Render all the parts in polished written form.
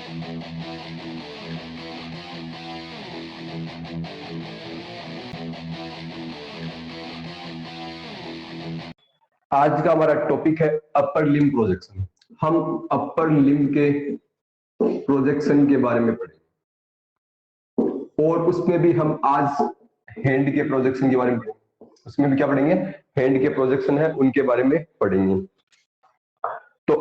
आज का हमारा टॉपिक है अपर लिम्ब प्रोजेक्शन। हम अपर लिम्ब के प्रोजेक्शन के बारे में पढ़ेंगे और उसमें भी हम आज हैंड के प्रोजेक्शन के बारे में पढ़ेंगे। उसमें भी क्या पढ़ेंगे? हैंड के प्रोजेक्शन है उनके बारे में पढ़ेंगे। तो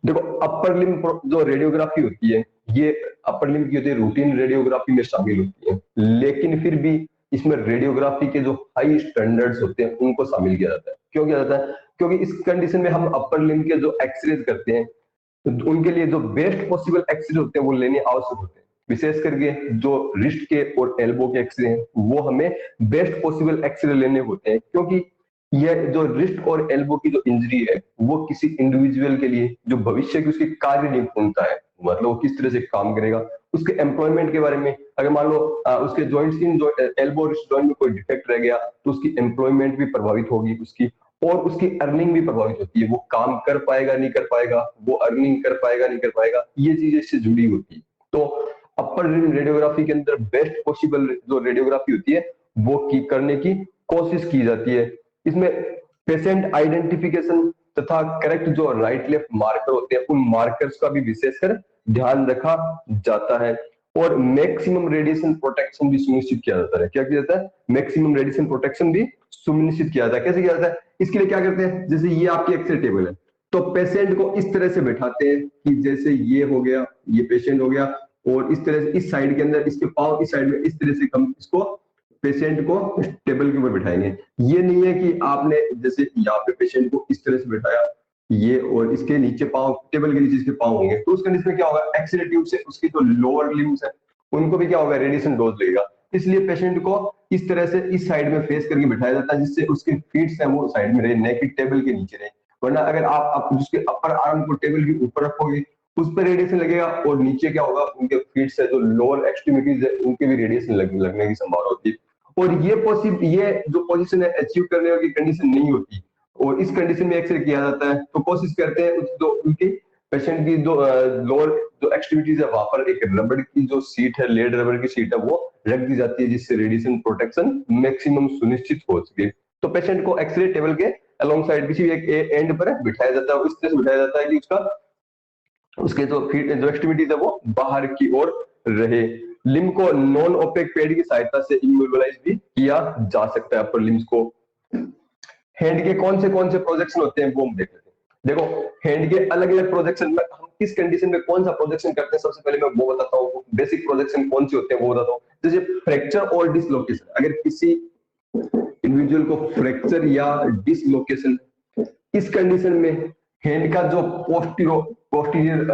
देखो, अपर लिम्ब जो रेडियोग्राफी होती है, ये अपर लिम्ब की होती है, रूटीन रेडियोग्राफी में शामिल होती है, लेकिन फिर भी इसमें रेडियोग्राफी के जो हाई स्टैंडर्ड्स होते हैं उनको शामिल किया जाता है। क्यों किया जाता है? क्योंकि इस कंडीशन में हम अपर लिम्ब के जो एक्सरेज करते हैं तो उनके लिए जो बेस्ट पॉसिबल एक्सरे होते हैं वो लेने आवश्यक होते हैं। विशेष करके जो रिस्ट के और एल्बो के एक्सरे हैं वो हमें बेस्ट पॉसिबल एक्सरे लेने होते हैं, क्योंकि यह जो रिस्ट और एल्बो की जो इंजरी है वो किसी इंडिविजुअल के लिए जो भविष्य की उसकी कार्य निपुणता है, मतलब वो किस तरह से काम करेगा, उसके एम्प्लॉयमेंट के बारे में, अगर मान लो उसके joints in elbow wrist joint में कोई डिफेक्ट रह गया तो उसकी एम्प्लॉयमेंट भी प्रभावित होगी उसकी, और उसकी अर्निंग भी प्रभावित होती है। वो काम कर पाएगा नहीं कर पाएगा, वो अर्निंग कर पाएगा नहीं कर पाएगा, ये चीजें इससे जुड़ी होती है। तो अपर लिम्ब रेडियोग्राफी के अंदर बेस्ट पॉसिबल जो रेडियोग्राफी होती है वो करने की कोशिश की जाती है। इसमें पेशेंट आइडेंटिफिकेशन तथा करेक्ट जो राइट लेफ्ट मार्कर होते हैं उन मार्कर्स का भी विशेषकर ध्यान रखा जाता है, और मैक्सिमम रेडिएशन प्रोटेक्शन भी सुनिश्चित किया जाता है। क्या किया जाता है? मैक्सिमम रेडिएशन प्रोटेक्शन भी सुनिश्चित किया जाता है। कैसे किया जाता है? इसके लिए क्या करते हैं, जैसे ये आपकी एक्सरे टेबल है तो पेशेंट को इस तरह से बैठाते हैं कि जैसे ये हो गया, ये पेशेंट हो गया, और इस तरह से इस साइड के अंदर इसके पांव इस साइड में, इस तरह से हम इसको पेशेंट को टेबल के ऊपर बिठाएंगे। ये नहीं है कि आपने जैसे यहाँ पे पेशेंट को इस तरह से बैठाया, ये और इसके नीचे पांव, टेबल के नीचे इसके पांव होंगे, तो उस कंडीशन में क्या होगा, एक्सरे ट्यूब से उसकी जो लोअर लिम्स है उनको भी क्या होगा, रेडिएशन डोज लगेगा। इसलिए पेशेंट को इस तरह से इस साइड में फेस करके बिठाया जाता है जिससे उसके फीट्स है वो साइड में रहे, न कि टेबल के नीचे रहे। वरना अगर आप उसके अपर आर्म को टेबल के ऊपर रखोगे उस पर रेडिएशन लगेगा, और नीचे क्या होगा, उनके फीट्स है जो लोअर एक्सट्रीमिटीज है उनके भी रेडिएशन लगने की संभावना होती है। और ये जो पोजीशन है अचीव करने की कंडीशन नहीं होती, और इस कंडीशन में एक्सरे किया जाता है तो कोशिश करते हैं जो उनकी पेशेंट की जो लोअर जो एक्सट्रीमिटीज है वहां पर एक रबड़ की जो सीट है, लेड रबड़ की सीट है, वो रख दी जाती है जिससे रेडिएशन प्रोटेक्शन मैक्सिमम सुनिश्चित हो सके। तो पेशेंट को एक्सरे टेबल के अलोंग साइड किसी भी एक एंड पर बिठाया जाता है, इस तरह से बिठाया जाता है कि उसके जो एक्सट्रीमिटीज है वो बाहर की ओर रहे। लिम्ब को नॉन ओपेक पैड की सहायता से इमोबिलाइज भी किया जा सकता है अपर लिम्स को। हैंड के कौन से प्रोजेक्शन होते हैं वो हम देख लेते हैं। देखो, हैंड के अलग अलग प्रोजेक्शन में हम किस कंडीशन में कौन सा प्रोजेक्शन करते हैं, सबसे पहले मैं वो बताता हूँ। बेसिक प्रोजेक्शन कौन से होते हैं वो बताता हूँ। जैसे फ्रैक्चर और डिसलोकेशन, अगर किसी इंडिविजुअल को फ्रैक्चर या डिसलोकेशन, इस कंडीशन में हैंड का जो पोस्टीरियर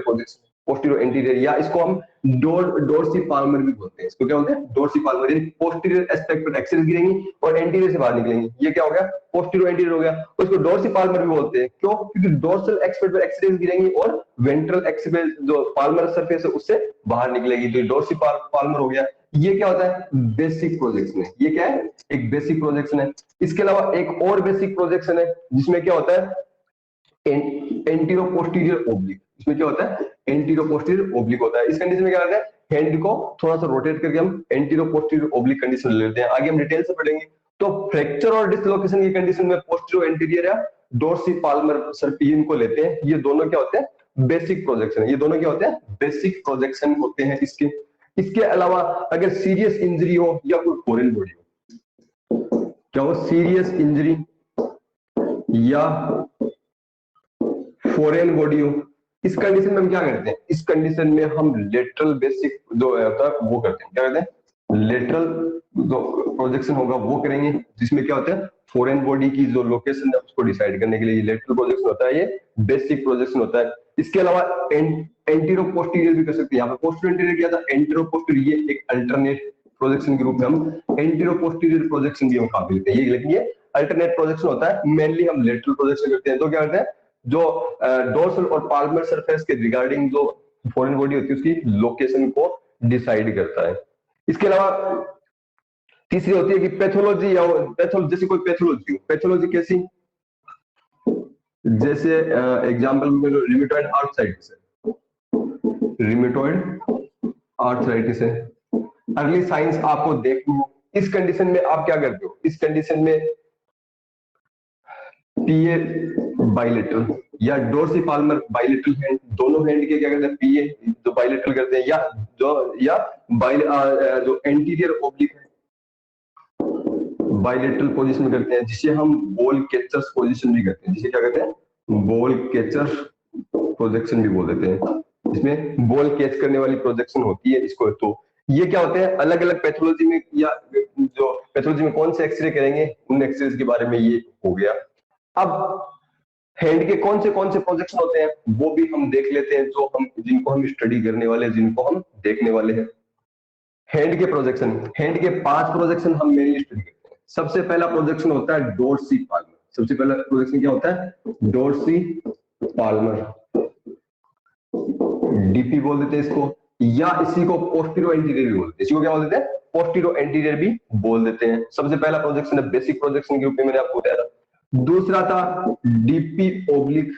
प्रोजेक्शन, पोस्टीरियर एंटीरियर, या इसको हम डोर्सीपाल्मर भी बोलते हैं। इसको क्या बोलते हैं? डोर्सीपाल्मर, यानी पोस्टीरियर एस्पेक्ट पर एक्सरे गिरेंगी और एंटीरियर से बाहर निकलेंगी, ये क्या हो गया, पोस्टीरियर एंटीरियर हो गया। उसको डोर्सीपाल्मर भी बोलते हैं। क्यों? क्योंकि डोर्सल एक्सपेक्ट पर एक्सरे गिरेंगी और वेंट्रल एक्सपेक्ट जो पाल्मर सरफेस है उससे बाहर निकलेगी, तो डोर्सीपाल्मर हो गया। ये क्या होता है? बेसिक प्रोजेक्शन है। ये क्या है? एक बेसिक प्रोजेक्शन है। इसके अलावा एक और बेसिक प्रोजेक्शन है जिसमें क्या होता है, एंटीरो पोस्टीरियर ओब्लिक। इसमें क्या होता है? एंटीरो पोस्टीरियर ओब्लिक होता है। इस कंडीशन में क्या होता है, हैंड को थोड़ा सा रोटेट करके हम एंटीरो पोस्टीरियर ओब्लिक कंडीशन ले लेते हैं। आगे हम डिटेल से पढ़ेंगे। तो फ्रैक्चर और डिसलोकेशन की कंडीशन में पोस्टीरियर एंटीरियर या डोर्सीपाल्मर सर्पियन को लेते हैं। ये दोनों क्या होते हैं? Basic projection. ये दोनों क्या होते हैं? बेसिक प्रोजेक्शन होते हैं इसके। इसके अलावा अगर सीरियस इंजरी हो या कोई फॉरेन बॉडी हो, क्या हो, सीरियस इंजरी या फॉरेन बॉडी हो, इस कंडीशन में हम क्या करते हैं, इस कंडीशन में हम लेटरल बेसिक जो होता है वो करते हैं। क्या करते हैं? लेटरल जो प्रोजेक्शन होगा वो करेंगे, जिसमें क्या होता है, फॉरेन बॉडी की जो लोकेशन है उसको डिसाइड करने के लिए लेटरल प्रोजेक्शन होता है, ये बेसिक प्रोजेक्शन होता है। इसके अलावा एंटीरो पोस्टीरियर भी कर सकते हैं। यहाँ पे पोस्टीरियर एंटीरियर किया था, एंटीरो पोस्टीरियर ये एक अल्टरनेट प्रोजेक्शन के रूप में हम एंटीरो पोस्टीरियर प्रोजेक्शन भी हम काफी लेते हैं। ये लेकिन ये अल्टरनेट प्रोजेक्शन होता है, मेनली हम लेटरल प्रोजेक्शन करते हैं। तो क्या करते हैं, जो डोर्सल और पाल्मर सरफेस के रिगार्डिंग जो फॉरेन बॉडी होती है उसकी लोकेशन को डिसाइड करता है। इसके अलावा तीसरी होती है कि पैथोलॉजी, या जैसे कोई पैथोलॉजी हो। पैथोलॉजी कैसी? जैसे एग्जांपल में लो, रिमेटॉइड आर्थराइटिस है, रिमेटॉइड आर्थराइटिस है। अर्ली साइंस आपको देखनी हो, इस कंडीशन में आप क्या करते हो, इस कंडीशन में पीए बाइलेटरल या डोर्सीपाल्मर बाइलेटरल हैंड, दोनों हैंड के क्या करते हैं, पीए जो बाइलेटरल करते हैं, या जो एंटीरियर ओब्लिक है बाइलेटरल पोजीशन में करते हैं, जिसे हम बॉल कैचर्स पोजीशन भी करते हैं, जिसे क्या कहते हैं, बॉल कैचर प्रोजेक्शन भी बोल देते हैं, जिसमें बॉल कैच करने वाली प्रोजेक्शन होती है इसको। तो ये क्या होते हैं, अलग अलग पैथोलॉजी में, या जो पैथोलॉजी में कौन से एक्सरे करेंगे उन एक्सरे के बारे में ये हो गया। अब हैंड के कौन से प्रोजेक्शन होते हैं वो भी हम देख लेते हैं, जो हम जिनको हम स्टडी करने वाले हैं, जिनको हम देखने वाले हैं। हैंड के प्रोजेक्शन, हैंड के 5 प्रोजेक्शन हम मेनली स्टडी करते हैं। सबसे पहला प्रोजेक्शन होता है डोर्सीपाल्मर। सबसे पहला प्रोजेक्शन क्या होता है, डोर्सीपाल्मर, डीपी बोल देते हैं इसको, या इसी को पोस्टीरो एंटीरियर भी बोलते हैं। इसी को क्या बोल देते हैं, पोस्टीरो एंटीरियर भी बोल देते हैं। सबसे पहला प्रोजेक्शन है बेसिक प्रोजेक्शन के रूप में मैंने आपको बताया था। दूसरा था डीपी ओब्लिक,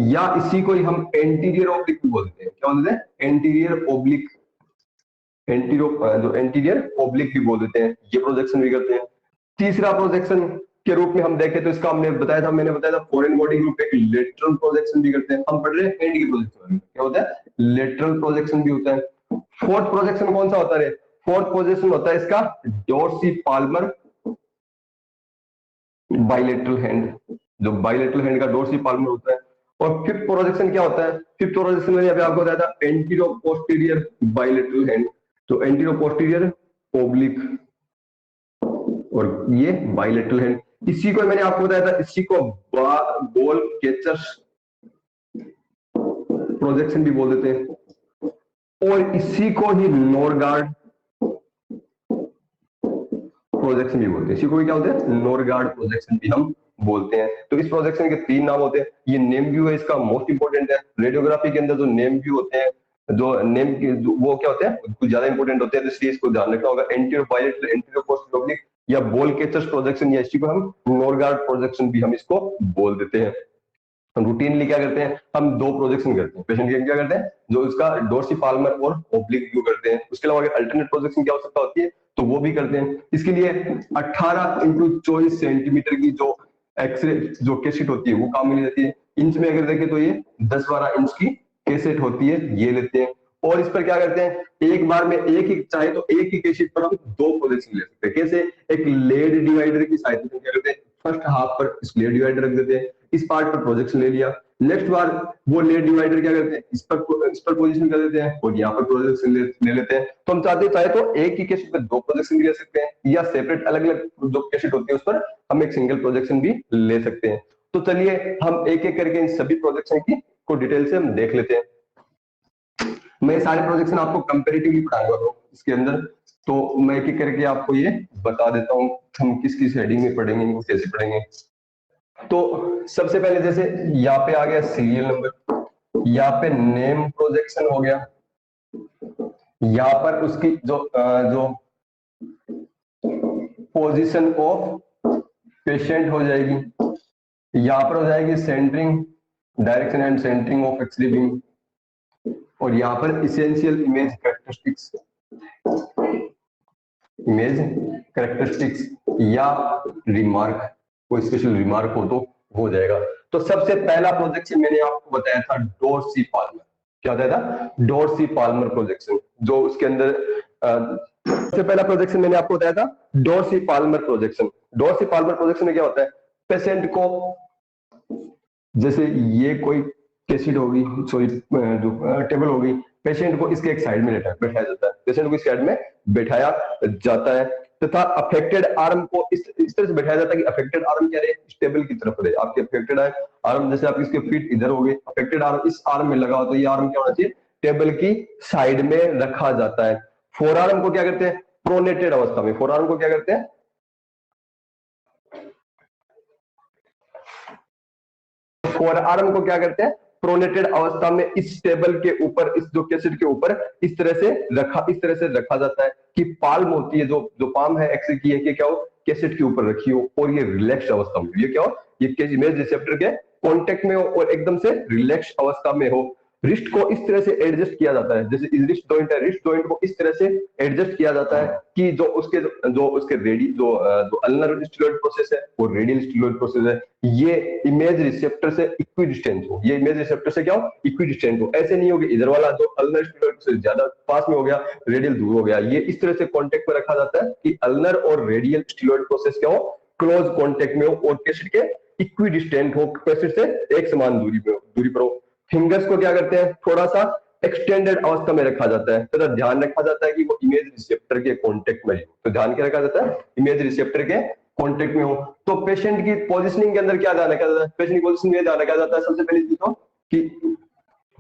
या इसी को ही हम एंटीरियर ओब्लिक भी बोलते हैं। क्या बोलते हैं, एंटीरियर ओब्लिक, एंटीरियर ओब्लिक भी बोल देते हैं। ये प्रोजेक्शन भी करते हैं। तीसरा प्रोजेक्शन के रूप में हम देखें तो इसका मैंने बताया था फॉरेन बॉडी ग्रुप एक लेटरल प्रोजेक्शन भी करते हैं। हम पढ़ रहे हैं हैंड की प्रोजेक्शन, क्या होता है, लेटरल प्रोजेक्शन भी होता है। फोर्थ प्रोजेक्शन कौन सा होता है, फोर्थ प्रोजेक्शन होता है इसका डोर्सीपाल्मर बाइलेटरल हैंड, जो बाइलेटरल हैंड का डोर्सीपाल्मर होता है। और फिफ्थ प्रोजेक्शन क्या होता है, फिफ्थ प्रोजेक्शन मैंने अभी आपको बताया था एंटीरो पोस्टीरियर बाइलेटरल हैंड, तो एंटीरो पोस्टीरियर ओब्लिक और ये बाइलेटरल हैंड। इसी को मैंने आपको बताया था, इसी को बॉल कैचर्स प्रोजेक्शन भी बोल देते हैं, और इसी को ही नॉरगार्ड प्रोजेक्शन भी बोलते हैं। इसी को भी क्या होते हैं, नॉरगार्ड प्रोजेक्शन भी हम बोलते हैं। तो इस प्रोजेक्शन के 3 नाम होते हैं। ये नेम व्यू है, इसका मोस्ट इंपोर्टेंट है। रेडियोग्राफी के अंदर जो नेम व्यू होते हैं, जो नेम के वो क्या होते हैं, कुछ ज्यादा इंपोर्टेंट होते हैं, तो इसलिए इसको ध्यान रखना होगा। Anterior bilateral, anterior posterior oblique, या बॉल कैचर्स प्रोजेक्शन, या इसी को हम नॉरगार्ड प्रोजेक्शन भी हम इसको बोल देते हैं। रूटीनली क्या करते हैं, हम 2 प्रोजेक्शन करते हैं पेशेंट के। क्या करते हैं, जो इसका डोर्सीपाल्मर और ओब्लिक व्यू करते हैं। उसके अलावा अगर अल्टरनेट प्रोजेक्शन की आवश्यकता होती है तो वो भी करते हैं। इसके लिए 18 × 24 सेंटीमीटर की जो एक्सरे जो कैसेट होती है वो काम में जाती है। इंच में अगर देखें तो ये 10-12 इंच की कैसेट होती है, ये लेते हैं। और इस पर क्या करते हैं, एक बार में एक ही चाहे तो एक ही कैसेट पर हम 2 प्रोजेक्शन ले सकते हैं। कैसे, एक लेड डिवाइडर की सहायता से क्या करते हैं, फर्स्ट हाफ पर इस लेड डिवाइडर रख देते हैं, इस पार्ट पर प्रोजेक्शन ले लिया, नेक्स्ट बार वो लेड डिवाइडर क्या करते हैं, इस पर पोजीशन कर देते हैं और यहाँ पर प्रोजेक्शन ले लेते हैं। तो हम चाहे तो एक ही कैसेट पे 2 प्रोजेक्शन भी ले सकते हैं, या सेपरेट अलग अलग जो कैसेट होती है उस पर हम एक सिंगल प्रोजेक्शन भी ले सकते हैं। तो चलिए हम एक एक करके इन सभी प्रोजेक्शन की को डिटेल से हम देख लेते हैं। मैं सारे प्रोजेक्शन आपको कंपैरेटिवली पढ़ाने वाला हूँ इसके अंदर, तो मैं एक एक करके आपको ये बता देता हूँ हम किस किस हेडिंग में पढ़ेंगे, इनको कैसे पढ़ेंगे। तो सबसे पहले जैसे यहाँ पे आ गया सीरियल नंबर, यहाँ पे नेम प्रोजेक्शन हो गया, यहाँ पर उसकी जो पोजीशन ऑफ पेशेंट हो जाएगी, यहाँ पर हो जाएगी centring direction and centring of X-ray beam, और यहाँ पर इसेंशियल इमेज कैरेक्टरिस्टिक्स या रिमार्क, कोई स्पेशल रिमार्क हो तो हो जाएगा। तो सबसे पहला प्रोजेक्शन मैंने आपको बताया था डोर्सीपाल्मर। क्या बताया था, डोर्सीपाल्मर प्रोजेक्शन, जो उसके अंदर सबसे पहला प्रोजेक्शन मैंने आपको बताया था डोर्सीपाल्मर प्रोजेक्शन। डोर्सीपाल्मर प्रोजेक्शन में क्या होता है, पेशेंट को जैसे ये कोई कैसेट होगी, सॉरी जो टेबल होगी, पेशेंट को इसके एक साइड में बैठाया जाता है, पेशेंट को इस साइड में बैठाया जाता है, तथा अफेक्टेड आर्म को इस तरह से बैठाया जाता है कि अफेक्टेड आर्म क्या रहे, टेबल की तरफ रहे। आपके अफेक्टेड आर्म जैसे आपकी इसके फीट इधर हो गए, अफेक्टेड आर्म इस आर्म में लगा हो, तो ये आर्म क्या होना चाहिए, टेबल की साइड में रखा जाता है। फोर आर्म को क्या करते हैं, प्रोनेटेड अवस्था में, फोर आर्म को क्या करते हैं, फोर आर्म को क्या करते हैं, प्रोनेटेड अवस्था में इस टेबल के ऊपर, इस जो कैसेट के ऊपर इस तरह से रखा जाता है कि पाल्म होती है, जो पाम है एक्स की है, कि क्या हो, कैसेट के ऊपर रखी हो और ये रिलैक्स अवस्था में, ये क्या हो, ये इमेज रिसेप्टर के कांटेक्ट में हो और एकदम से रिलैक्स अवस्था में हो। रिस्ट को इस तरह से एडजस्ट किया जाता है, जैसे रिस्ट जॉइंट है, रिस्ट जॉइंट को इस तरह से एडजस्ट किया जाता है कि जो उसके जो अल्नर स्टीलॉइड प्रोसेस है वो रेडियल स्टीलॉइड प्रोसेस है, ये इमेज रिसेप्टर से इक्वी डिस्टेंस हो, ये इमेज रिसेप्टर से क्या हो, इक्वी डिस्टेंस हो। ऐसे नहीं होगी इधर वाला जो अल्नर स्टीलॉइड प्रोसेस ज्यादा पास में हो गया, रेडियल दूर हो गया। ये इस तरह से कॉन्टेक्ट में रखा जाता है कि अल्नर और रेडियल स्टीलॉइड प्रोसेस क्या हो, क्लोज कॉन्टेक्ट में हो और कैसेट के इक्वी डिस्टेंट हो, कैसेट से एक समान दूरी पर हो। फिंगर्स को क्या करते हैं, थोड़ा सा एक्सटेंडेड अवस्था में रखा जाता है, तो ध्यान रखा जाता है कि वो इमेज रिसेप्टर के कांटेक्ट में हो, तो ध्यान क्या रखा जाता है, इमेज रिसेप्टर के कांटेक्ट में हो। तो पेशेंट की पोजीशनिंग के अंदर क्या ध्यान रखा जाता है, पेशेंट की पोजीशनिंग में ध्यान रखा जाता है सबसे पहली चीज तो कि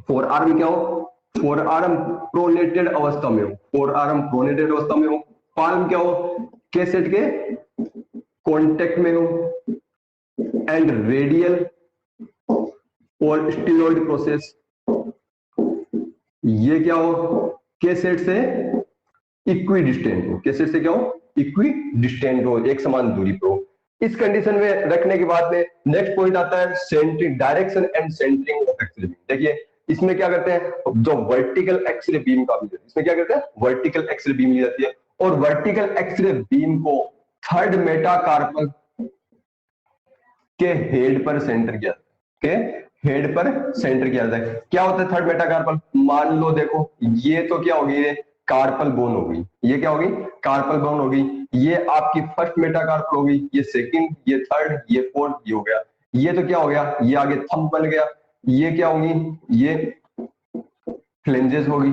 फोर आर्म क्या हो, फोर आर्म प्रोनेटेड अवस्था में हो, फोर आर्म प्रोनेटेड अवस्था में हो। पाल्म क्या हो, कैसेट के कांटेक्ट में हो एंड रेडियल और स्टीलॉइड प्रोसेस ये क्या हो, कैसेट से इक्वी डिस्टेंट हो, कैसेट से क्या हो, इक्वी डिस्टेंट हो, एक समान दूरी पर हो। इस कंडीशन में रखने के बाद में नेक्स्ट पॉइंट आता है centring, direction and centring of X-ray beam. देखिए इसमें क्या करते हैं, जो वर्टिकल एक्सरे बीम का भी इसमें क्या करते हैं, वर्टिकल एक्सरे बीम ली जाती है और वर्टिकल एक्सरे बीम को थर्ड मेटाकार्पल के हेड पर सेंटर किया, के हेड पर सेंटर किया जाता है। क्या होता है थर्ड मेटाकार्पल, मान लो देखो ये तो क्या होगी, ये कार्पल बोन होगी, ये क्या होगी, कार्पल बोन होगी, ये आपकी फर्स्ट मेटाकार्पल होगी, ये सेकंड, ये थर्ड, ये फोर्थ, ये हो गया। ये तो क्या हो गया, ये आगे थंब बन गया। ये क्या होगी, ये फ्लेंजेस होगी।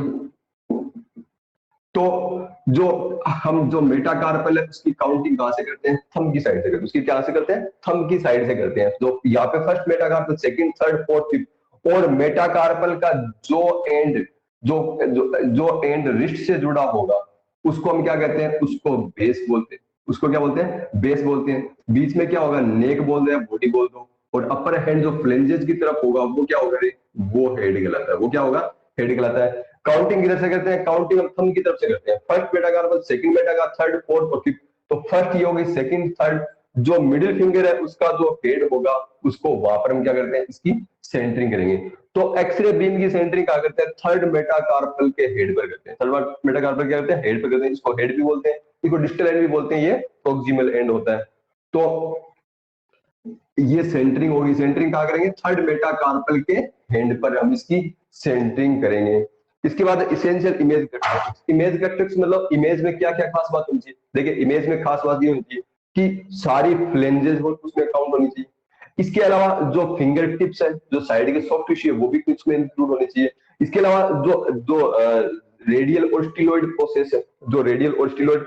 तो जो मेटाकार्पल है उसकी काउंटिंग कहां से करते हैं, थंब की साइड से करते हैं, उसकी क्या से करते हैं, थंब की साइड से करते हैं। जो यहाँ पे first metacarpal, second, third, fourth, fifth, और मेटाकार्पल का जो एंड जो एंड रिस्ट से जुड़ा होगा उसको हम क्या कहते हैं, उसको बेस बोलते हैं, उसको क्या बोलते हैं, बेस बोलते हैं। बीच में क्या होगा, नेक बोल दो या बॉडी बोल दो, और अपर हैंड जो फ्लेंजेस की तरफ होगा वो क्या होगा रे, वो हेड कहलाता है, वो क्या होगा, हेड कहलाता है। काउंटिंग किधर से करते हैं, काउंटिंग हम थंब की तरफ से करते हैं, first metacarpal, second metacarpal, third, fourth और फिफ्थ। तो फर्स्ट ये होगी, सेकंड, थर्ड, जो मिडिल फिंगर है उसका जो हेड होगा उसको वहां पर हम क्या करते हैं, इसकी सेंटरिंग करेंगे। तो एक्सरे बीम की सेंटरिंग क्या करते हैं, थर्ड मेटाकार्पल के हेड पर करते हैं, थर्ड मेटाकार्पल क्या करते हैं, हेड पर करते हैं, इसको हेड भी बोलते हैं, इसको डिस्टल एंड भी बोलते हैं, ये प्रोक्सिमल एंड होता है। तो ये सेंटरिंग होगी, सेंटरिंग कहां करेंगे, थर्ड मेटाकार्पल के हैंड पर हम इसकी सेंटरिंग करेंगे। इसके बाद essential image characteristics, image characteristics मतलब इमेज में क्या क्या खास बात होनी चाहिए। देखिए इमेज में खास बात ये होनी चाहिए कि सारी फ्लेंजेस हो उसमें काउंट होनी चाहिए। इसके अलावा जो फिंगर टिप्स है, जो साइड के सॉफ्ट टिश्यू है वो भी कुछ में इंक्लूड होनी चाहिए। इसके अलावा जो जो रेडियल और स्टीलॉइड प्रोसेस है, जो रेडियल और स्टीलॉइड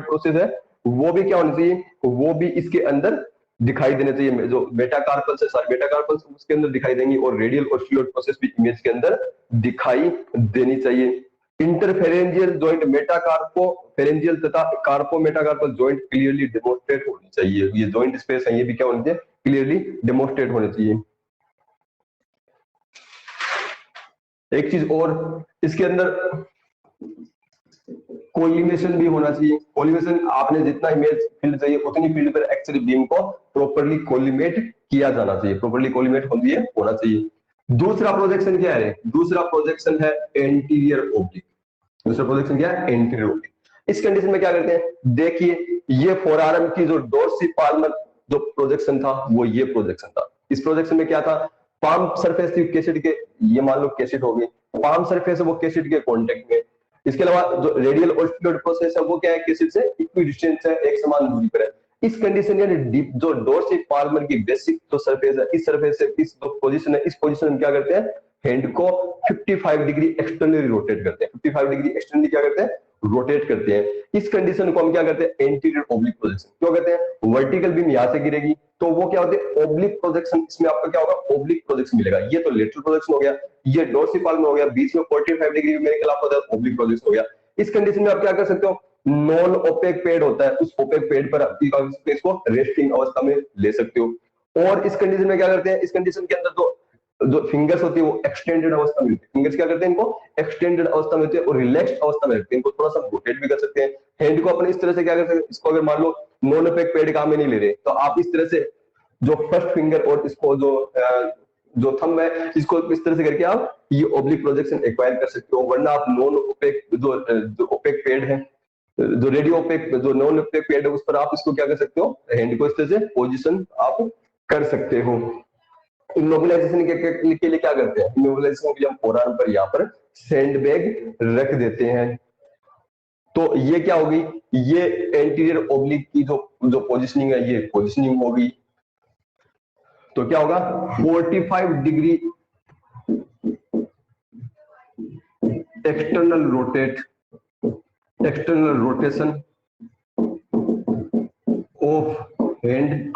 प्रोसेस है वो भी क्या होनी चाहिए, वो भी इसके अंदर दिखाई देने चाहिए। जो मेटाकार्पल्स है, सारे मेटाकार्पल्स उसके अंदर दिखाई देंगी और रेडियल और स्टीलॉइड प्रोसेस भी इमेज के अंदर दिखाई देनी चाहिए। इंटरफेरेंजियल जॉइंट मेटाकार्पो फेरेंजियल तथा कार्पो मेटाकार्पल जॉइंट क्लियरली डेमोस्ट्रेट होनी चाहिए। ये जॉइंट स्पेस है ये भी क्या होनी चाहिए, क्लियरली डेमोस्ट्रेट होने चाहिए। एक चीज और इसके अंदर कोलिमेशन भी होना चाहिए। कोलिमेशन आपने जितना इमेज फील्ड चाहिए उतनी फील्ड पर एक्सरे बीम को प्रॉपर्ली कोलिमेट किया जाना चाहिए, प्रॉपर्ली कोलिमेट होना चाहिए। दूसरा प्रोजेक्शन क्या है, दूसरा प्रोजेक्शन है एंटीरियर ओब्लिक। दूसरा प्रोजेक्शन क्या है, एंटीरियर ओब्लिक। इस कंडीशन में क्या करते हैं, देखिए ये फोरआर्म की जो डोर्सिपाल्मर जो प्रोजेक्शन था वो ये प्रोजेक्शन था। इस प्रोजेक्शन में क्या था, पाम सरफेस थी कैसेट के, ये मान लो कैसेट हो गई, पाम सरफेस है वो कैसेट के कांटेक्ट में। इसके अलावा जो रेडियल और स्टीलॉइड प्रोसेस है वो क्या है, कैसेट से इक्वी डिस्टेंस है, एक समान दूरी पर है। इस कंडीशन यानी जो डोर्सिपाल्मर की बेसिक जो सरफेस है, इस सरफेस से इस जो पोजीशन है, इस पोजीशन में क्या करते हैं, हैंड को 55 डिग्री एक्सटर्नली रोटेट करते हैं, 55 डिग्री एक्सटर्नली क्या करते हैं, रोटेट करते हैं। इस कंडीशन को हम क्या करते हैं, एंटीरियर ओब्लिक प्रोजेक्शन। क्यों कहते हैं, वर्टिकल बीम यहां से गिरेगी तो वो क्या होती है, ओब्लिक प्रोजेक्शन। इसमें आपका क्या होगा, ओब्लिक प्रोजेक्शन मिलेगा। ये तो लेटरल प्रोजेक्शन हो गया, ये डोर्सिपाल्मर हो गया, बीच में 45 डिग्री मेरे खिलाफ होता है, ओब्लिक प्रोजेक्शन हो गया। इस कंडीशन में आप क्या कर सकते हो, नॉन ओपेक पैड होता है, उस ओपेक पैड पर इसको रेस्टिंग अवस्था में ले सकते हो। और इस कंडीशन में क्या करते हैं, इस कंडीशन के अंदर जो फिंगर्स होती है वो एक्सटेंडेड अवस्था में होती है। फिंगर्स क्या करते हैं, इनको एक्सटेंडेड अवस्था में होते हैं और रिलैक्स्ड अवस्था में रखते हैं, इनको थोड़ा सा रोटेट भी कर सकते हैं। हैंड को अपने इस तरह से क्या कर सकते हैं, इसको अगर मान लो नॉन ओपेक पैड काम में नहीं ले रहे तो आप इस तरह से जो फर्स्ट फिंगर और इसको जो जो थंब है इसको इस तरह से करके आप ये ऑब्लिक प्रोजेक्शन एक्वायर कर सकते हो, वरना आप नॉन ओपेक जो ओपेक पेड है, जो रेडियो ओपेक, जो नॉन ओपेक पेड है, उस पर आप इसको क्या कर सकते हो, हैंड को इस तरह से पोजीशन आप कर सकते हो। इमोबिलाइजेशन के लिए क्या करते हैं, इमोबिलाइजेशन के लिए हम फोरआर्म पर यहाँ पर सैंड बैग रख देते हैं। तो ये क्या होगी, ये एंटीरियर ओब्लिक की जो पोजीशनिंग है ये पोजीशनिंग होगी। तो क्या होगा, 45 degree external rotation of hand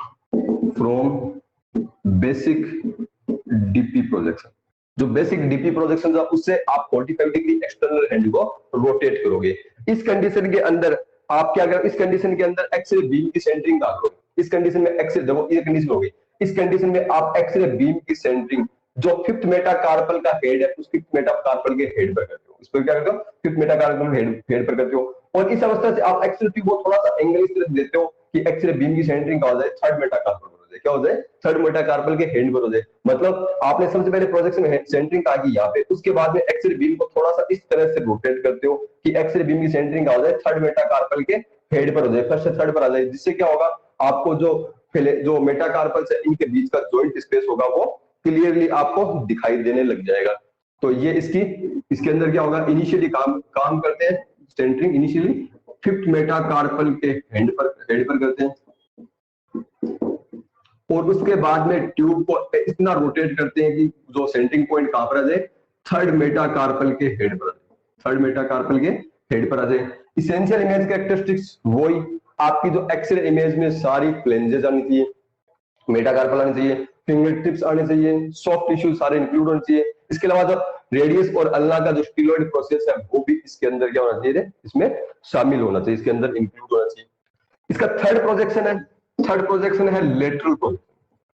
from basic DP projection. जो बेसिक डीपी प्रोजेक्शन था उससे आप 45 डिग्री एक्सटर्नल हैंड को रोटेट करोगे। इस कंडीशन के अंदर आप क्या करोगे, इस कंडीशन के अंदर एक्सरे बीम की सेंटरिंग डाल दो। इस कंडीशन में एक्सरे, देखो ये कंडीशन होगी, इस कंडीशन में आप एक्सरे बीम की सेंटरिंग जो फिफ्थ मेटाकार्पल का हेड है उस फिफ्थ मेटाकार्पल के हेड पर करते हो। इस पर क्या करते हो, फिफ्थ मेटाकार्पल हेड पर करते हो। और इस अवस्था से आप एक्सरे ट्यूब को थोड़ा सा एंगल इस तरह देते हो कि एक्सरे बीम की सेंटरिंग हो जाए थर्ड मेटाकार्पल पर हो जाए, क्या हो जाए, थर्ड मेटाकार्पल के हेड पर हो जाए। मतलब आपने सबसे पहले प्रोजेक्शन में सेंटरिंग कहा कि यहाँ पे, उसके बाद में एक्सरे बीम को थोड़ा सा इस तरह से रोटेट करते हो कि एक्सरे बीम की सेंटरिंग हो जाए थर्ड मेटाकार्पल के हेड पर हो जाए, फर्स्ट से थर्ड पर आ जाए। जिससे क्या होगा, आपको जो मेटाकार्पल से इनके बीच का जॉइंट स्पेस होगा वो क्लियरली आपको दिखाई देने लग जाएगा। तो ये इसके अंदर क्या होगा, इनिशियली काम करते हैं सेंटरिंग इनिशियली फिफ्थ मेटाकार्पल के हेड पर करते हैं, और उसके बाद में ट्यूब को इतना रोटेट करते हैं कि जो सेंटरिंग पॉइंट कहां पर आ जाए, थर्ड मेटाकार्पल के हेड पर, थर्ड मेटाकार्पल के हेड पर आ जाए। इसेंशियल इमेज कैरेक्टरिस्टिक्स वही आपकी जो एक्सरे इमेज में सारी फ्लेंजेस आनी चाहिए, मेटाकार्पल आनी चाहिए, फिंगर टिप्स आने चाहिए, सॉफ्ट टिश्यू सारे इंक्लूड होने चाहिए। इसके अलावा जो रेडियस और अल्ना का जो स्टीलॉइड प्रोसेस है वो भी इसके अंदर क्या होना चाहिए, इसमें शामिल होना चाहिए, इसके अंदर इंक्लूड होना चाहिए। इसका थर्ड प्रोजेक्शन है लेटरल प्रोजेक्शन।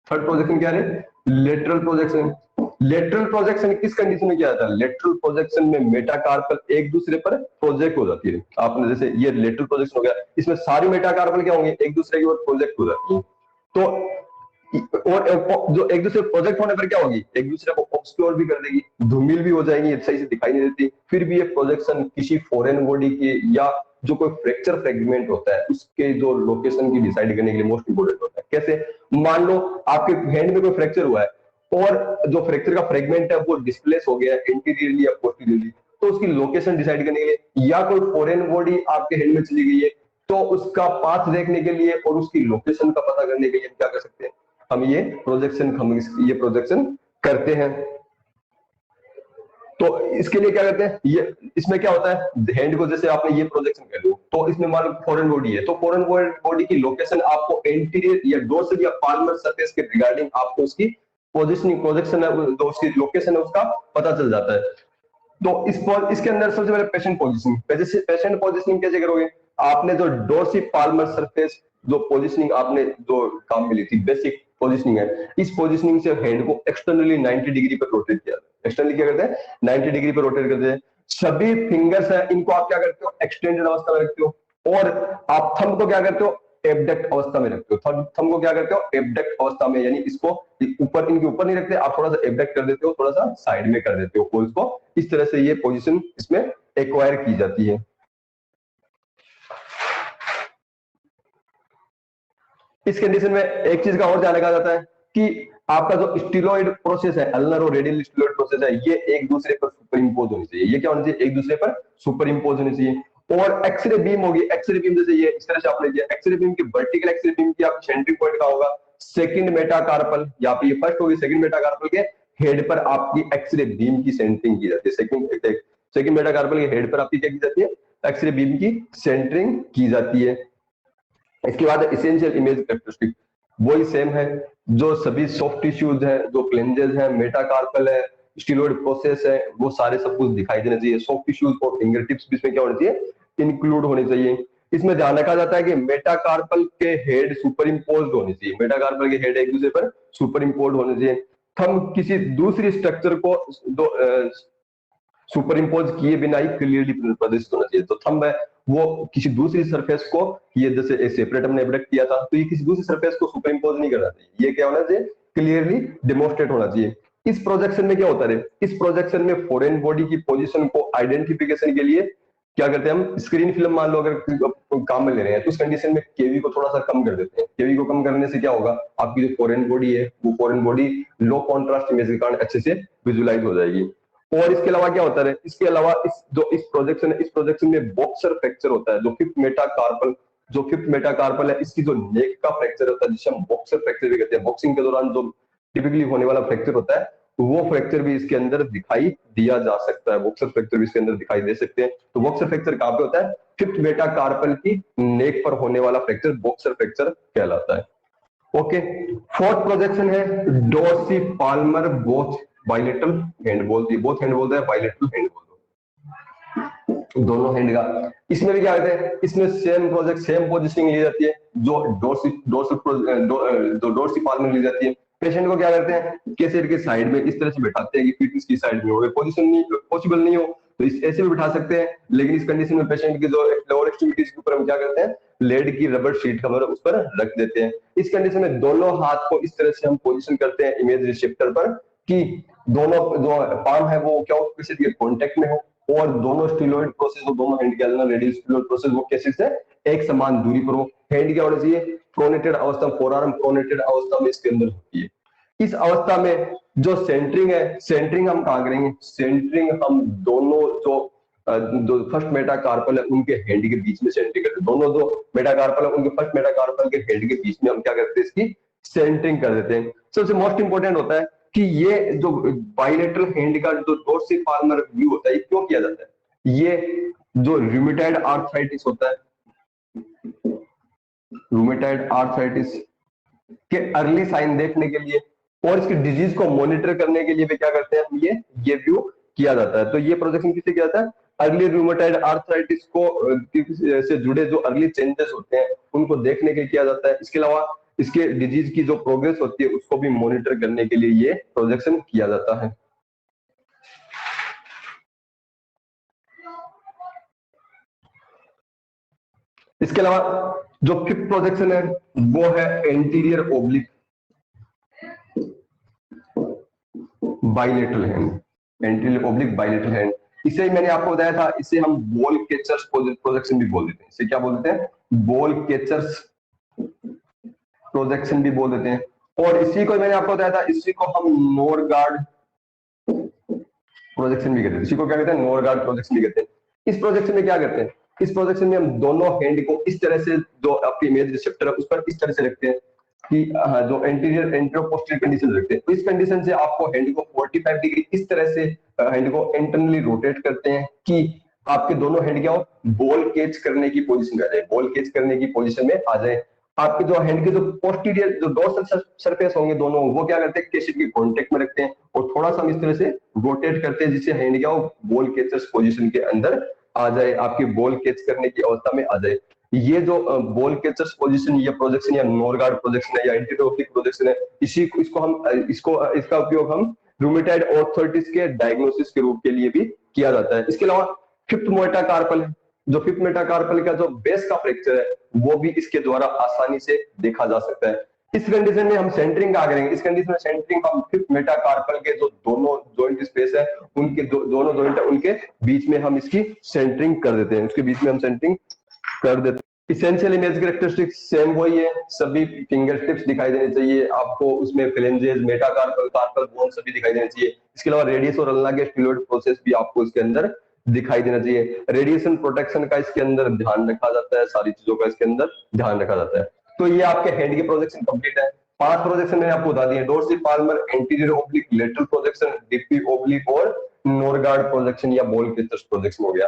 थर्ड प्रोजेक्शन क्या है, लेटरल प्रोजेक्शन। लेटरल प्रोजेक्शन किस कंडीशन में किया जाता है, लेटरल प्रोजेक्शन में मेटाकार्पल एक दूसरे पर प्रोजेक्ट हो जाती है। आपने जैसे ये लेटरल प्रोजेक्शन हो गया, इसमें सारी मेटाकार्पल क्या होंगे, एक दूसरे की ओर प्रोजेक्ट हो जाती है। तो और जो एक दूसरे प्रोजेक्ट होने पर क्या होगी, एक दूसरे को ऑब्सक्योर भी कर देगी, धूमिल भी हो जाएगी, सही से दिखाई नहीं देती। फिर भी ये प्रोजेक्शन किसी फॉरेन बॉडी की या जो कोई फ्रैक्चर फ्रेगमेंट होता है उसके जो लोकेशन की डिसाइड करने के लिए मोस्ट इंपोर्टेंट होता है। कैसे, मान लो आपके हैंड में कोई फ्रैक्चर हुआ है और जो फ्रैक्चर का फ्रेगमेंट है वो डिस्प्लेस हो गया एंटीरियरली या पोस्टीरियरली, तो उसकी लोकेशन डिसाइड करने के लिए, या कोई फॉरेन बॉडी आपके हैंड में चली गई है तो उसका पाथ देखने के लिए और उसकी लोकेशन का पता करने के लिए क्या कर सकते हैं, हम ये प्रोजेक्शन करते हैं। तो इसके लिए क्या करते हैं, ये इसमें क्या होता है, हैंड को जैसे आपने ये प्रोजेक्शन कर लो तो इसमें मान लो फॉरेन बॉडी है, तो फॉरेन बॉडी की लोकेशन आपको एंटीरियर या डोर्सल या पाल्मर सरफेस के रिगार्डिंग आपको उसकी पोजीशनिंग प्रोजेक्शन है, जो उसकी लोकेशन है उसका पता चल जाता है। तो इसके अंदर सबसे पहले पेशेंट पोजीशनिंग कैसे करोगे, आपने जो डोर्सी पाल्मर सरफेस जो पोजीशनिंग आपने जो काम मिली थी बेसिक पोजीशनिंग है, इस पोजीशनिंग से हैंड को एक्सटर्नली 90 डिग्री पर रोटेट किया, एक्सटर्नली क्या करते हैं 90 डिग्री पर रोटेट करते हैं। सभी फिंगर्स है इनको आप क्या करते हो, एक्सटेंडेड अवस्था में रखते हो, और आप थंब को क्या करते हो, एबडक्ट अवस्था में रखते हो। थंब को क्या करते हो, एबडक्ट अवस्था में, यानी इसको ऊपर, इनके ऊपर नहीं रखते, आप थोड़ा सा एबडक्ट कर देते हो, थोड़ा सा साइड में कर देते हो, और इसको इस तरह से ये पोजीशन इसमें एक्वायर की जाती है। इस कंडीशन में एक चीज का और ध्यान रखा जाता है कि आपका जो स्टीलॉइड प्रोसेस है, अल्नर और रेडियल स्टीलॉइड प्रोसेस है, ये एक दूसरे पर सुपर इंपोज होनी चाहिए। ये क्या होनी चाहिए, एक दूसरे पर सुपर इंपोज होनी चाहिए। और एक्सरे बीम होगी, एक्सरे बीम जैसे ये इस तरह से आपने किया, एक्सरे बीम की वर्टिकल एक्सरे बीम की आप सेंट्रिक पॉइंट का होगा सेकंड मेटाकार्पल, यहाँ पे ये फर्स्ट होगी, सेकंड मेटाकार्पल के हेड पर आपकी एक्सरे बीम की सेंटरिंग की जाती है। सेकंड मेटाकार्पल के हेड पर आपकी क्या की जाती है, एक्सरे बीम की सेंटरिंग की जाती है। इसके बाद एसेंशियल इमेज कैरेक्टरिस्टिक वही सेम है, जो सभी सॉफ्ट टिश्यूज है, जो फ्लेंजेस है, मेटाकार्पल है, स्टीलॉइड प्रोसेस है, वो सारे सब कुछ दिखाई देना चाहिए। सॉफ्ट टिश्यूज और फिंगर टिप्स भी इसमें क्या होनी चाहिए, इंक्लूड होनी चाहिए। इसमें ध्यान रखा जाता है कि मेटाकार्पल के हेड सुपर इम्पोज होनी चाहिए, मेटाकार्पल के हेड एक दूसरे पर सुपर इम्पोज होने चाहिए। थंब किसी दूसरी स्ट्रक्चर को सुपर इम्पोज किए बिना ही क्लियरली प्रदर्शित होना चाहिए। तो थंब है वो किसी दूसरी सरफेस को, ये जैसे सेपरेट हमने एबडक्ट किया था, तो ये किसी दूसरी सरफेस को सुपर इम्पोज नहीं करना चाहिए, ये क्या होना चाहिए, क्लियरली डेमोन्स्ट्रेट होना चाहिए। इस प्रोजेक्शन में क्या होता है, इस प्रोजेक्शन में फॉरेन बॉडी की पोजीशन को आइडेंटिफिकेशन के लिए क्या करते हैं, हम स्क्रीन फिल्म मान लो अगर काम में ले रहे हैं तो उस कंडीशन में केवी को थोड़ा सा कम कर देते हैं। केवी को कम करने से क्या होगा, आपकी जो फॉरेन बॉडी है वो foreign body low contrast image के कारण अच्छे से विजुलाइज हो जाएगी। और इसके अलावा क्या होता है, इसके अलावा इस प्रोजेक्शन है, इस प्रोजेक्शन में बॉक्सर फ्रैक्चर होता है, जो फिफ्थ मेटाकार्पल है, इसकी जो नेक का फ्रैक्चर होता है जिसे हम बॉक्सर फ्रैक्चर भी कहते हैं। बॉक्सिंग के दौरान जो टिपिकली होने वाला फ्रैक्चर होता है वो फ्रैक्चर भी इसके अंदर दिखाई दिया जा सकता है, बॉक्सर फ्रैक्चर भी इसके अंदर दिखाई दे सकते हैं। तो बॉक्सर फ्रैक्चर कहां पे होता है, फिफ्थ मेटाकार्पल की नेक पर होने वाला फ्रैक्चर बॉक्सर फ्रैक्चर कहलाता है। ओके, फोर्थ प्रोजेक्शन है dorsi Palmer both bilateral hand बोल दी, बोथ हैंड बोलते हैं, बाइलेटरल हैंड बोल दो, दोनों हैंड का। इसमें भी क्या कहते हैं, इसमें सेम पोजीशनिंग ली जाती है, जो डोर्सी पाल्मर ली जाती है। पेशेंट को क्या करते हैं, कैसेट के साइड में इस तरह से बैठाते हैं कि फीट इसकी साइड में हो, पोजीशन नहीं पॉसिबल नहीं हो तो इस ऐसे भी बिठा सकते हैं। लेकिन इस कंडीशन में पेशेंट की जो लोअर एक्सट्रीमिटीज के ऊपर हम क्या करते हैं, लेड की रबर शीट का उस पर रख देते हैं। इस कंडीशन में दोनों हाथ को इस तरह से हम पोजीशन करते हैं इमेज रिसेप्टर पर कि दोनों जो पाम है वो क्या हो, पेशेंट के कांटेक्ट में हो, और दोनों स्टीलॉइड प्रोसेस हो, दोनों हैंड के अंदर रेडियल स्टीलॉइड प्रोसेस वो कैसे से एक समान दूरी पर हो। हैंड क्या होना चाहिए, प्रोनेटेड अवस्था, फोरआर्म प्रोनेटेड अवस्था में इसके अंदर होती है। इस अवस्था में जो सेंटरिंग है, सेंटरिंग हम कहां करेंगे, सेंटरिंग हम दोनों जो फर्स्ट मेटाकार्पल है उनके हेड के बीच में सेंटरिंग करते हैं। दोनों जो मेटाकार्पल है उनके फर्स्ट मेटाकार्पल के हेड के बीच में हम क्या करते हैं, इसकी सेंटरिंग कर देते हैं। सबसे मोस्ट इंपोर्टेंट होता है कि ये जो बाइलेटरल हैंड का जो डोर्सी पाल्मर व्यू होता है क्यों किया जाता है, ये जो रूमेटॉइड आर्थराइटिस होता है, रूमेटॉइड आर्थराइटिस के अर्ली साइन देखने के लिए और इसकी डिजीज को मॉनिटर करने के लिए भी क्या करते हैं हम, ये व्यू किया जाता है। तो ये प्रोजेक्शन किससे किया जाता है, अर्ली रूमेटॉइड आर्थराइटिस को से जुड़े जो अर्ली चेंजेस होते हैं उनको देखने के लिए किया जाता है। इसके अलावा इसके डिजीज की जो प्रोग्रेस होती है उसको भी मॉनिटर करने के लिए ये प्रोजेक्शन किया जाता है। इसके अलावा जो फिफ्थ प्रोजेक्शन है वो है anterior oblique bilateral hand, anterior oblique bilateral hand. इसे मैंने आपको बताया था, इसे हम बॉल कैचर्स प्रोजेक्शन भी बोल देते हैं। इसे क्या बोल देते हैं, बॉल कैचर्स प्रोजेक्शन भी बोल देते हैं। और इसी को मैंने आपको बताया था, इसी को हम नोरगार्ड प्रोजेक्शन भी कहते हैं। इसी को क्या कहते हैं, नोरगार्ड प्रोजेक्शन भी कहते हैं। इस प्रोजेक्शन में क्या करते हैं, इस प्रोजेक्शन में हम दोनों हैंड को इस तरह से, जो आपकी इमेज रिसेप्टर है उस पर इस तरह से रखते हैं कि जो एंटीरियर एंटेरोपोस्टीरियर कंडीशन रखते हैं। तो इस कंडीशन से आपको हैंड को 45 डिग्री इस तरह से हैंड को इंटरनली रोटेट करते हैं कि आपके दोनों हैंड क्या हो, बॉल कैच करने की पोजीशन में आ जाए, बॉल कैच करने की पोजीशन में आ जाए। आपके जो हैंड के जो पोस्टीरियर जो डोर्सल सरफेस होंगे दोनों, वो क्या करते हैं, कैसेट के कांटेक्ट में रखते हैं और थोड़ा सा हम इस तरह से रोटेट करते हैं जिससे हैंड क्या हो, बॉल कैचर्स पोजीशन के अंदर आ जाए, आपकी बॉल कैच करने की अवस्था में आ जाए। ये जो बॉल कैचर्स पोजीशन या प्रोजेक्शन या नोरगार्ड प्रोजेक्शन है या एंटीरियर ओब्लिक प्रोजेक्शन है, इसका उपयोग हम रूमेटॉइड आर्थराइटिस के डायग्नोसिस के रूप के लिए भी किया जाता है। इसके अलावा फिफ्थ मेटाकार्पल है, जो फिफ्थ मेटाकार्पल का जो बेस का फ्रैक्चर है वो भी इसके द्वारा आसानी से देखा जा सकता है। इस कंडीशन में हम सेंटरिंग क्या करेंगे, इस कंडीशन में सेंटरिंग हम फिफ्थ मेटाकार्पल के जो दोनों जॉइंट स्पेस है उनके दोनों जॉइंट है उनके बीच में हम इसकी सेंटरिंग कर देते हैं, उसके बीच में हम सेंटरिंग कर देते हैं। इसेंशियल इमेज कैरेक्टरिस्टिक्स सेम वही है, सभी फिंगर टिप्स दिखाई देने चाहिए आपको, उसमें फ्लेंजेस, मेटाकार्पल, कार्पल बोन सभी दिखाई देने चाहिए। इसके अलावा रेडियस और अल्ना के स्टीलॉइड प्रोसेस भी आपको इसके अंदर दिखाई देना चाहिए। रेडिएशन प्रोटेक्शन का इसके अंदर ध्यान रखा जाता है, सारी चीजों का इसके अंदर ध्यान रखा जाता है। तो ये आपके हेड के प्रोजेक्शन कंप्लीट है। 5 प्रोजेक्शन मैंने आपको बता दिए, dorsi Palmer, anterior oblique, lateral projection, DP oblique और नोरगार्ड प्रोजेक्शन या बॉल कैचर्स प्रोजेक्शन हो गया।